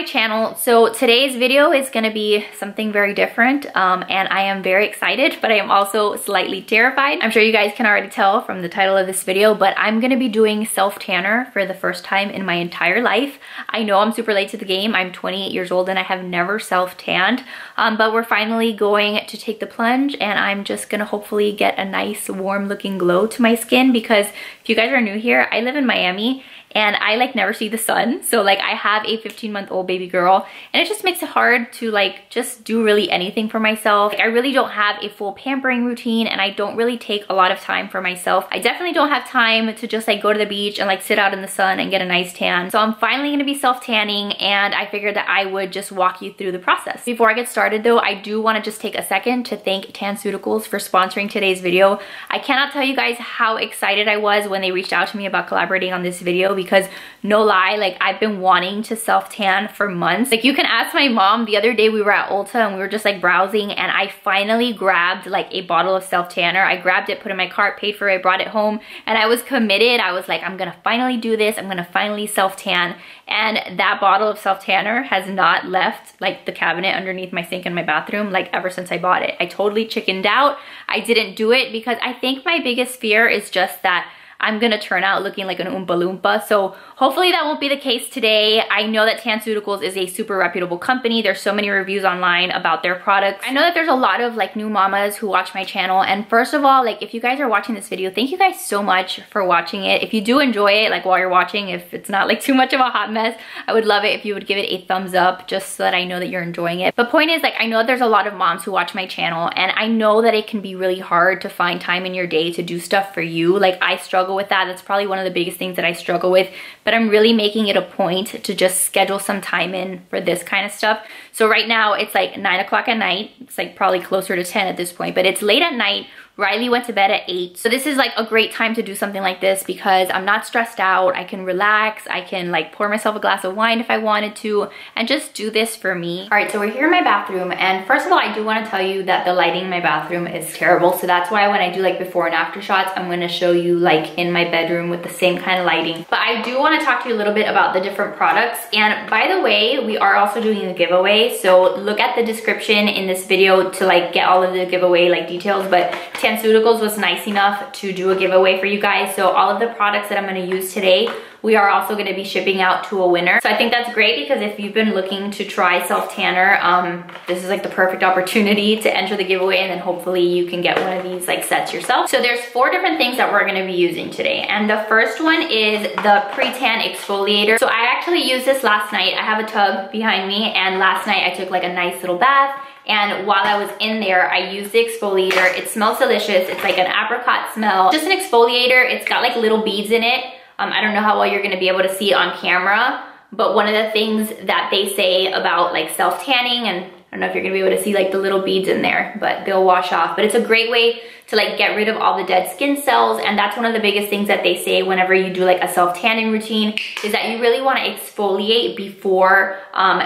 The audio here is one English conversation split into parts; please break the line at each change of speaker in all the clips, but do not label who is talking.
my channel. So today's video is gonna be something very different and I am very excited, but I am also slightly terrified. I'm sure you guys can already tell from the title of this video, but I'm gonna be doing self-tanner for the first time in my entire life. I know I'm super late to the game. I'm 28 years old and I have never self-tanned, but we're finally going to take the plunge and I'm just gonna hopefully get a nice warm looking glow to my skin, because if you guys are new here, I live in Miami and I like never see the sun. So like I have a 15-month-old baby girl and it just makes it hard to like just do really anything for myself. Like, I really don't have a full pampering routine and I don't really take a lot of time for myself. I definitely don't have time to just like go to the beach and like sit out in the sun and get a nice tan. So I'm finally gonna be self-tanning and I figured that I would just walk you through the process. Before I get started though, I do wanna just take a second to thank Tanceuticals for sponsoring today's video. I cannot tell you guys how excited I was when they reached out to me about collaborating on this video, because no lie, like I've been wanting to self-tan for months. Like you can ask my mom. The other day we were at Ulta and we were just like browsing and I finally grabbed like a bottle of self-tanner. I grabbed it, put it in my cart, paid for it, brought it home, and I was committed. I was like, I'm gonna finally do this. I'm gonna finally self-tan. And that bottle of self-tanner has not left like the cabinet underneath my sink in my bathroom like ever since I bought it. I totally chickened out. I didn't do it because I think my biggest fear is just that I'm gonna turn out looking like an Oompa Loompa. So hopefully that won't be the case today. I know that Tanceuticals is a super reputable company. There's so many reviews online about their products. I know that there's a lot of like new mamas who watch my channel. And first of all, like if you guys are watching this video, thank you guys so much for watching it. If you do enjoy it, like while you're watching, if it's not like too much of a hot mess, I would love it if you would give it a thumbs up just so that I know that you're enjoying it. But point is, like, I know that there's a lot of moms who watch my channel and I know that it can be really hard to find time in your day to do stuff for you. Like I struggle with that. That's probably one of the biggest things that I struggle with, but I'm really making it a point to just schedule some time in for this kind of stuff. So right now it's like 9 o'clock at night. It's like probably closer to 10 at this point, but it's late at night. Riley went to bed at 8. So this is like a great time to do something like this because I'm not stressed out. I can relax. I can like pour myself a glass of wine if I wanted to and just do this for me. All right, so we're here in my bathroom. And first of all, I do want to tell you that the lighting in my bathroom is terrible. So that's why when I do like before and after shots, I'm going to show you like in my bedroom with the same kind of lighting. But I do want to talk to you a little bit about the different products. And by the way, we are also doing a giveaway. So look at the description in this video to like get all of the giveaway like details. But Tanceuticals was nice enough to do a giveaway for you guys. So all of the products that I'm going to use today, we are also going to be shipping out to a winner. So I think that's great because if you've been looking to try self-tanner, this is like the perfect opportunity to enter the giveaway, and then hopefully you can get one of these like sets yourself. So there's 4 different things that we're going to be using today. And the first one is the pre-tan exfoliator. So I actually used this last night. I have a tub behind me and last night I took like a nice little bath. And while I was in there, I used the exfoliator. It smells delicious. It's like an apricot smell. Just an exfoliator. It's got like little beads in it. I don't know how well you're gonna be able to see it on camera, but one of the things that they say about like self-tanning, and I don't know if you're gonna be able to see like the little beads in there, but they'll wash off. But it's a great way to like get rid of all the dead skin cells. And that's one of the biggest things that they say whenever you do like a self-tanning routine, is that you really want to exfoliate before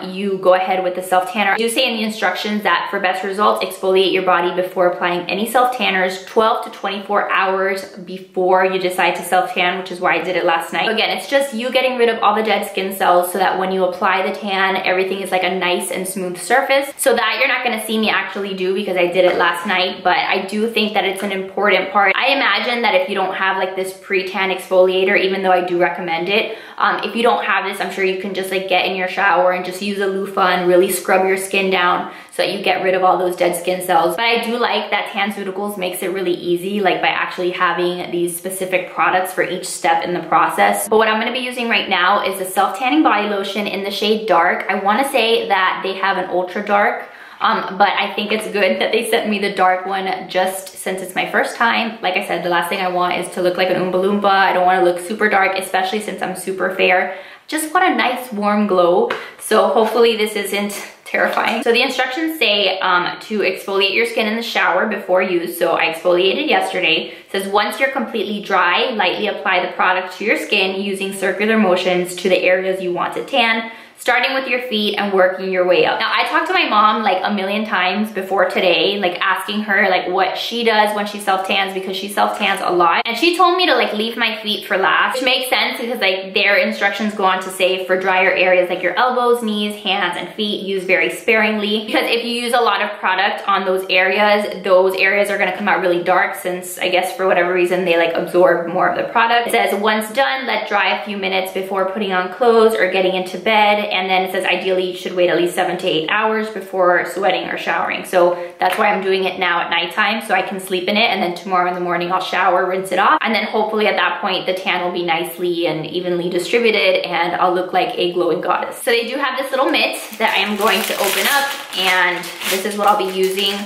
you go ahead with the self-tanner. You say in the instructions that for best results, exfoliate your body before applying any self-tanners 12 to 24 hours before you decide to self-tan, which is why I did it last night. So again, it's just you getting rid of all the dead skin cells so that when you apply the tan, everything is like a nice and smooth surface. So that you're not going to see me actually do because I did it last night, but I do think that it's an important part. I imagine that if you don't have like this pre-tan exfoliator, even though I do recommend it, if you don't have this, I'm sure you can just like get in your shower and just use a loofah and really scrub your skin down so that you get rid of all those dead skin cells. But I do like that Tanceuticals makes it really easy, like by actually having these specific products for each step in the process. But what I'm gonna be using right now is the self-tanning body lotion in the shade Dark. I wanna say that they have an ultra dark, but I think it's good that they sent me the dark one just since it's my first time. Like I said, the last thing I want is to look like an Oompa Loompa. I don't want to look super dark, especially since I'm super fair. Just want a nice warm glow. So hopefully this isn't terrifying. So the instructions say to exfoliate your skin in the shower before use. So I exfoliated yesterday. It says once you're completely dry, lightly apply the product to your skin using circular motions to the areas you want to tan. starting with your feet and working your way up. Now, I talked to my mom like a million times before today, like asking her like what she does when she self-tans, because she self-tans a lot. And she told me to like leave my feet for last, which makes sense because like their instructions go on to say for drier areas like your elbows, knees, hands, and feet, use very sparingly. Because if you use a lot of product on those areas are gonna come out really dark, since I guess for whatever reason they like absorb more of the product. It says once done, let dry a few minutes before putting on clothes or getting into bed. And then it says ideally you should wait at least 7 to 8 hours before sweating or showering. So that's why I'm doing it now at nighttime, so I can sleep in it, and then tomorrow in the morning I'll shower, rinse it off, and then hopefully at that point the tan will be nicely and evenly distributed and I'll look like a glowing goddess. So they do have this little mitt that I am going to open up, and this is what I'll be using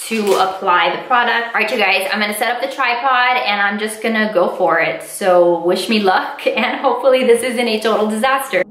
to apply the product. All right, you guys, I'm gonna set up the tripod and I'm just gonna go for it. So wish me luck, and hopefully this isn't a total disaster.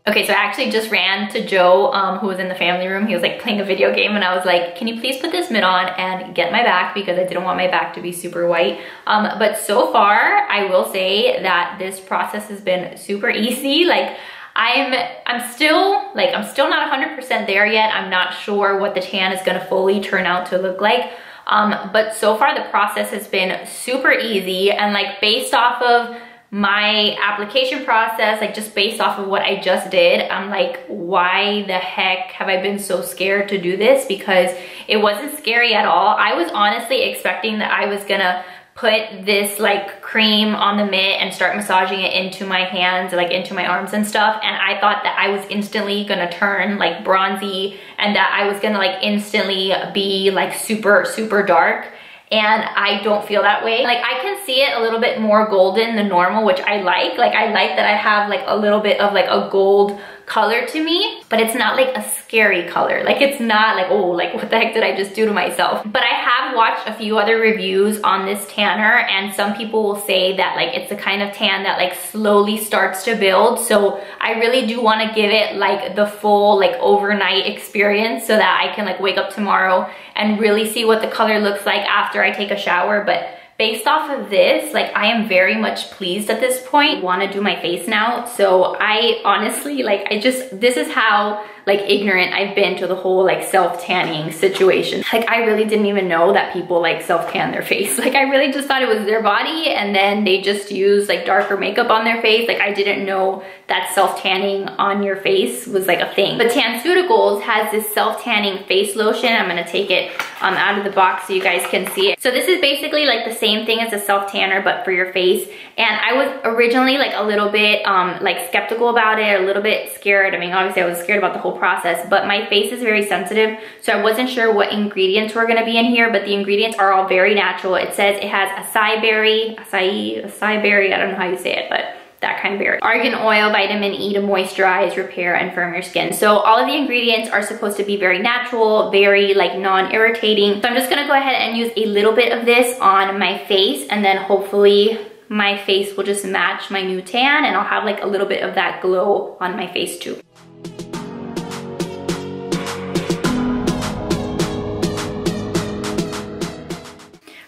Okay, so I actually just ran to Joe, who was in the family room. He was like playing a video game, and I was like, can you please put this mitt on and get my back, because I didn't want my back to be super white. But so far, I will say that this process has been super easy. Like I'm still not 100% there yet. I'm not sure what the tan is gonna fully turn out to look like. But so far the process has been super easy, and like based off of my application process, like just based off of what I just did, I'm like, why the heck have I been so scared to do this? Because it wasn't scary at all. I was honestly expecting that I was gonna put this like cream on the mitt and start massaging it into my hands, like into my arms and stuff, and I thought that I was instantly gonna turn like bronzy and that I was gonna like instantly be like super dark. And I don't feel that way. Like I can see it a little bit more golden than normal, which I like. Like I like that I have like a little bit of like a gold color to me, but it's not like a scary color. Like it's not like, oh, like what the heck did I just do to myself? But I have watched a few other reviews on this tanner, and some people will say that like it's the kind of tan that like slowly starts to build. So I really do want to give it like the full like overnight experience, so that I can like wake up tomorrow and really see what the color looks like after I take a shower. But based off of this, like I am very much pleased at this point. I want to do my face now. So I honestly, like this is how like ignorant I've been to the whole like self-tanning situation. Like I really didn't even know that people like self-tan their face. Like I really just thought it was their body and then they just use like darker makeup on their face. Like I didn't know that self-tanning on your face was like a thing. But TanCeuticals has this self-tanning face lotion. I'm gonna take it out of the box so you guys can see it. So this is basically like the same thing as a self-tanner but for your face. And I was originally like a little bit like skeptical about it, a little bit scared. I mean, obviously I was scared about the whole process, but my face is very sensitive, so I wasn't sure what ingredients were gonna be in here, but the ingredients are all very natural. It says it has acai berry, I don't know how you say it, but that kind of berry. Argan oil, vitamin E to moisturize, repair, and firm your skin. So all of the ingredients are supposed to be very natural, very like non-irritating. So I'm just gonna go ahead and use a little bit of this on my face, and then hopefully my face will just match my new tan, and I'll have like a little bit of that glow on my face too.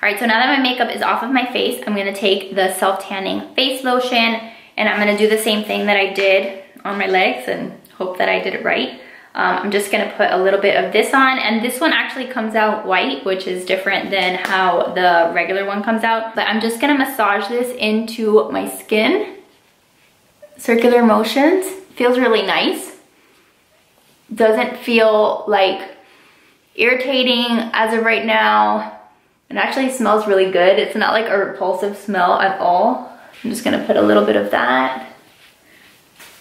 All right, so now that my makeup is off of my face, I'm gonna take the self-tanning face lotion, and I'm gonna do the same thing that I did on my legs and hope that I did it right. I'm just gonna put a little bit of this on, and this one actually comes out white, which is different than how the regular one comes out. But I'm just gonna massage this into my skin. Circular motions, feels really nice. Doesn't feel like irritating as of right now. It actually smells really good. It's not like a repulsive smell at all. I'm just gonna put a little bit of that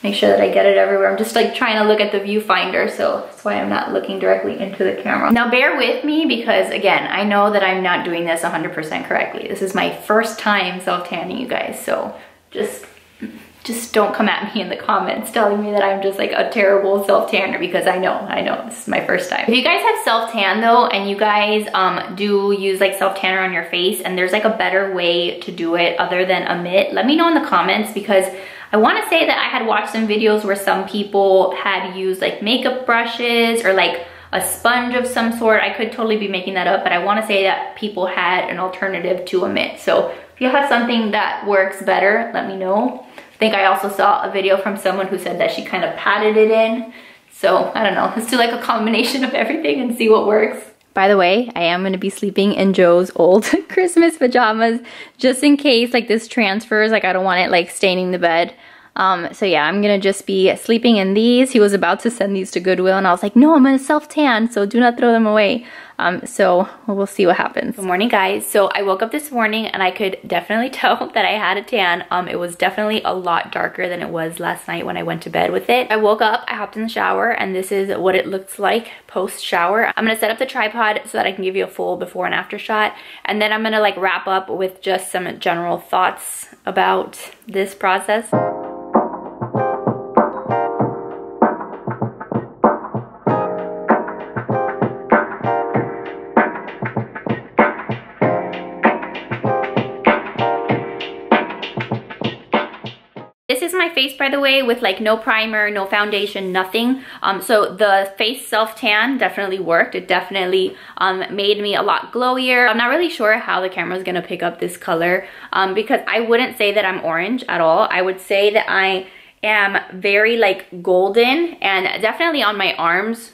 make sure that I get it everywhere. I'm just like trying to look at the viewfinder, so that's why I'm not looking directly into the camera. Now bear with me because again, I know that I'm not doing this 100% correctly. This is my first time self-tanning, you guys, so just don't come at me in the comments telling me that I'm just like a terrible self-tanner, because I know, this is my first time. If you guys have self-tan though, and you guys do use like self-tanner on your face, and there's like a better way to do it other than a mitt, let me know in the comments, because I want to say that I had watched some videos where some people had used like makeup brushes or like a sponge of some sort. I could totally be making that up, but I want to say that people had an alternative to a mitt. So if you have something that works better, let me know. I think I also saw a video from someone who said that she kind of patted it in. So I don't know, let's do like a combination of everything and see what works. By the way, I am gonna be sleeping in Joe's old Christmas pajamas, just in case like this transfers, like I don't want it like staining the bed. So yeah, I'm gonna just be sleeping in these. He was about to send these to Goodwill and I was like, no, I'm gonna self-tan, so do not throw them away. So we'll see what happens. Good morning, guys. So I woke up this morning and I could definitely tell that I had a tan. It was definitely a lot darker than it was last night when I went to bed with it. I woke up, I hopped in the shower, and this is what it looks like post shower. I'm gonna set up the tripod so that I can give you a full before and after shot. And then I'm gonna like wrap up with just some general thoughts about this process. This is my face, by the way, with like no primer, no foundation, nothing. So the face self-tan definitely worked. It definitely made me a lot glowier. I'm not really sure how the camera is gonna pick up this color because I wouldn't say that I'm orange at all. I would say that I am very like golden, and definitely on my arms,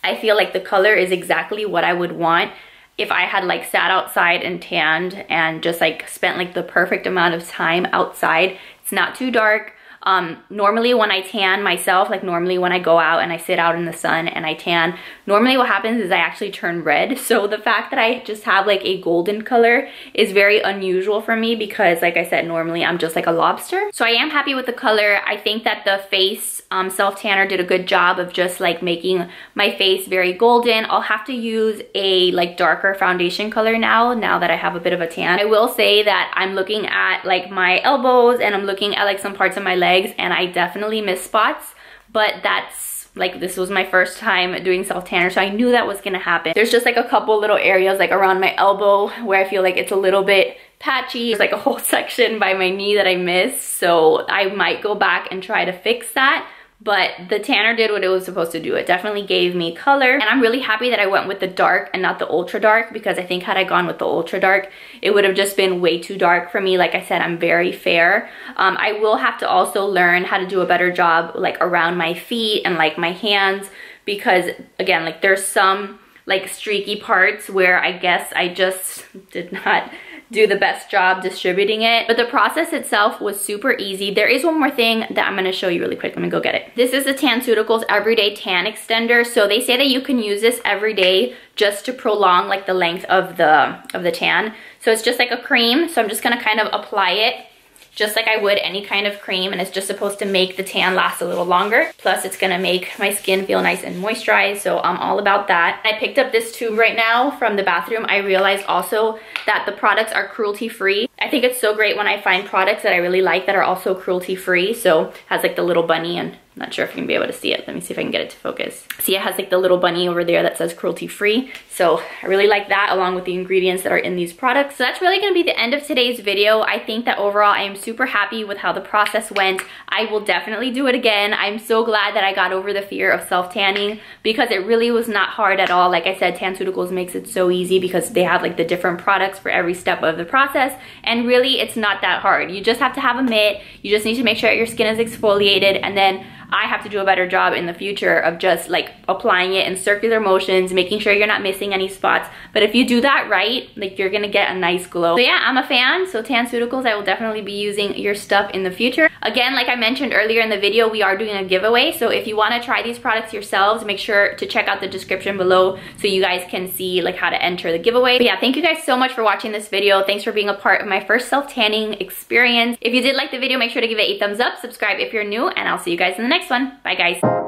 I feel like the color is exactly what I would want if I had like sat outside and tanned and just like spent like the perfect amount of time outside. It's not too dark. Normally when I tan myself, like normally when I go out and I sit out in the sun and I tan, normally what happens is I actually turn red. So the fact that I just have like a golden color is very unusual for me because like I said, normally I'm just like a lobster. So I am happy with the color. I think that the face self-tanner did a good job of just like making my face very golden. I'll have to use a like darker foundation color now that I have a bit of a tan. I will say that I'm looking at like my elbows and I'm looking at like some parts of my legs, and I definitely miss spots, but that's like, this was my first time doing self-tanner, so I knew that was gonna happen. There's just like a couple little areas like around my elbow where I feel like it's a little bit patchy. There's like a whole section by my knee that I missed, so I might go back and try to fix that. But the tanner did what it was supposed to do. It definitely gave me color, and I'm really happy that I went with the dark and not the ultra dark, because I think had I gone with the ultra dark, it would have just been way too dark for me. Like I said, I'm very fair. I will have to also learn how to do a better job like around my feet and like my hands, because again, like there's some like streaky parts where I guess I just did not do the best job distributing it. But the process itself was super easy. There is one more thing that I'm gonna show you really quick. Let me go get it. This is the TanCeuticals Everyday Tan Extender. So they say that you can use this every day just to prolong like the length of the tan. So it's just like a cream. So I'm just gonna kind of apply it just like I would any kind of cream, and it's just supposed to make the tan last a little longer. Plus it's gonna make my skin feel nice and moisturized, so I'm all about that. I picked up this tube right now from the bathroom. I realized also that the products are cruelty-free. I think it's so great when I find products that I really like that are also cruelty-free. So it has like the little bunny, and I'm not sure if you can be able to see it. Let me see if I can get it to focus. See, it has like the little bunny over there that says cruelty-free. So I really like that, along with the ingredients that are in these products. So that's really gonna be the end of today's video. I think that overall I am super happy with how the process went. I will definitely do it again. I'm so glad that I got over the fear of self-tanning, because it really was not hard at all. Like I said, TanCeuticals makes it so easy because they have like the different products for every step of the process, and really it's not that hard. You just have to have a mitt. You just need to make sure your skin is exfoliated, and then I have to do a better job in the future of just like applying it in circular motions, making sure you're not missing any spots. But if you do that right, like you're gonna get a nice glow. So yeah, I'm a fan. So TanCeuticals, I will definitely be using your stuff in the future. Again, like I mentioned earlier in the video, we are doing a giveaway. So if you want to try these products yourselves, make sure to check out the description below so you guys can see like how to enter the giveaway. But yeah, thank you guys so much for watching this video. Thanks for being a part of my first self-tanning experience. If you did like the video, make sure to give it a thumbs up, subscribe if you're new, and I'll see you guys in the next one. Bye guys.